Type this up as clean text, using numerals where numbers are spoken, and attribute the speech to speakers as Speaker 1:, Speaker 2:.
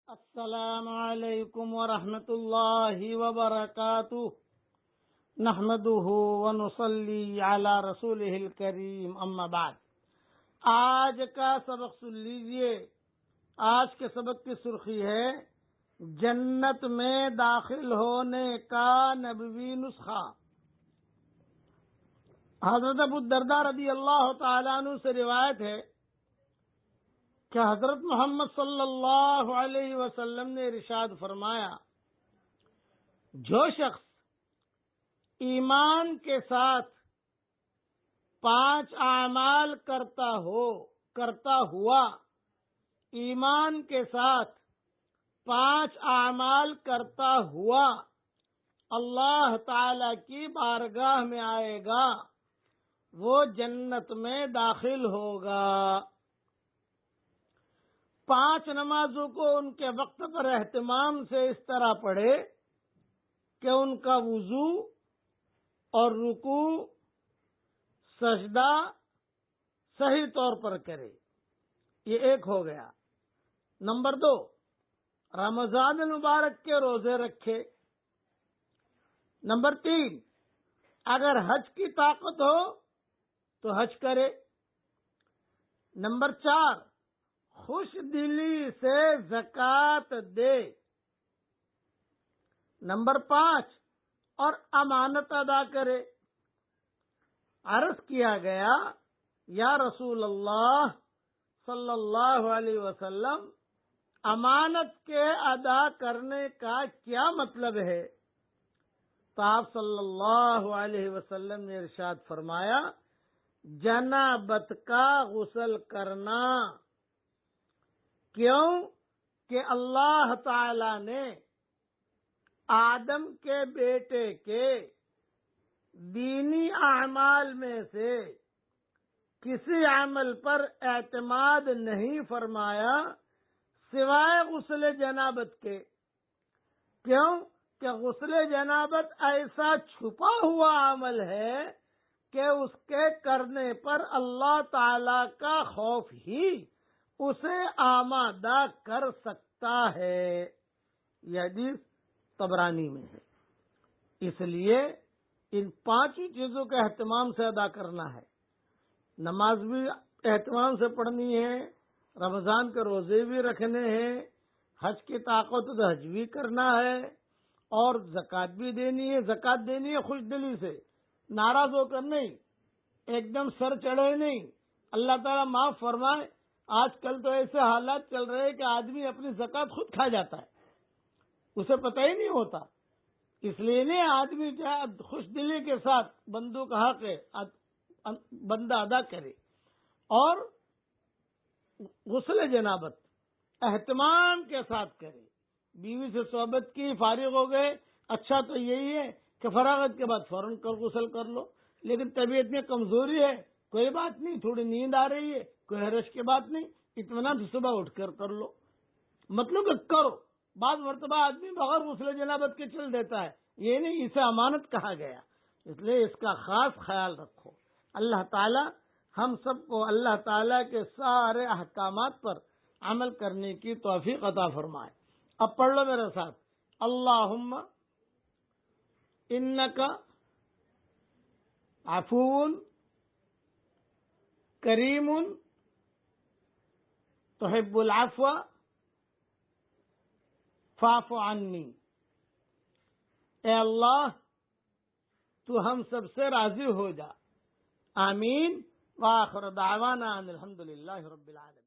Speaker 1: السلام علیکم ورحمۃ اللہ وبرکاتہ نحمده ونصلی علی رسولہ الکریم اما بعد۔ آج کا سبق سن لیجئے۔ آج کے سبق کی سرخی ہے جنت میں داخل ہونے کا نبوی نسخہ۔ حضرت ابو الدرداء رضی اللہ تعالیٰ عنہ سے روایت ہے کہ حضرت محمد صلی اللہ علیہ وسلم نے ارشاد فرمایا، جو شخص ایمان کے ساتھ 5 اعمال کرتا ہوا ایمان کے ساتھ 5 اعمال کرتا ہوا اللہ تعالی کی بارگاہ میں آئے گا، وہ جنت میں داخل ہوگا۔ 5 نمازوں کو ان کے وقت پر اہتمام سے اس طرح پڑھے کہ ان کا وضو اور رکوع سجدہ صحیح طور پر کرے۔ یہ ایک ہو گیا۔ نمبر 2، رمضان المبارک کے روزے رکھے۔ نمبر 3، اگر حج کی طاقت ہو تو حج کرے۔ نمبر 4، خوش دلی سے زکوٰۃ دے۔ نمبر 5، اور امانت ادا کرے۔ عرض کیا گیا، یا رسول اللہ صلی اللہ علیہ وسلم، امانت کے ادا کرنے کا کیا مطلب ہے؟ تو آپ صلی اللہ علیہ وسلم نے ارشاد فرمایا، جنابت کا غسل کرنا۔ کیوں کہ اللہ تعالی نے آدم کے بیٹے کے دینی اعمال میں سے کسی عمل پر اعتماد نہیں فرمایا سوائے غسل جنابت کے۔ کیوں کہ غسل جنابت ایسا چھپا ہوا عمل ہے کہ اس کے کرنے پر اللہ تعالی کا خوف ہی اسے آمادہ کر سکتا ہے۔ یہ حدیث طبرانی میں ہے۔ اس لیے ان 5 چیزوں کا اہتمام سے ادا کرنا ہے۔ نماز بھی اہتمام سے پڑھنی ہے، رمضان کے روزے بھی رکھنے ہیں، حج کی طاقت تو حج بھی کرنا ہے، اور زکوٰۃ بھی دینی ہے۔ زکوٰۃ دینی ہے خوش دلی سے، ناراض ہو کر نہیں، ایک دم سر چڑھے نہیں۔ اللہ تعالیٰ معاف فرمائے، آج کل تو ایسے حالات چل رہے ہیں کہ آدمی اپنی زکوٰۃ خود کھا جاتا ہے، اسے پتہ ہی نہیں ہوتا۔ اس لیے نہیں، آدمی چاہے خوش دلی کے ساتھ بندوں کا حق ہے بندہ ادا کرے، اور غسل جنابت اہتمام کے ساتھ کرے۔ بیوی سے صحبت کی، فارغ ہو گئے، اچھا تو یہی ہے کہ فراغت کے بعد فوراً غسل کر لو، لیکن طبیعت میں کمزوری ہے، کوئی بات نہیں، تھوڑی نیند آ رہی ہے، کوئی حرج کی بات نہیں، اطمینان سے صبح اٹھ کر لو۔ مطلب کہ کرو۔ بعض مرتبہ آدمی بغیر غسل جنابت کے چل دیتا ہے، یہ نہیں، اسے امانت کہا گیا، اس لیے اس کا خاص خیال رکھو۔ اللہ تعالی ہم سب کو اللہ تعالی کے سارے احکامات پر عمل کرنے کی توفیق عطا فرمائے۔ اب پڑھ لو میرے ساتھ، اللہم انکا عفو کریم تحب العفو فاعف عنی۔ اے اللہ، تو ہم سب سے راضی ہو جا۔ آمین۔ وآخر دعوانا ان الحمدللہ رب العالمین۔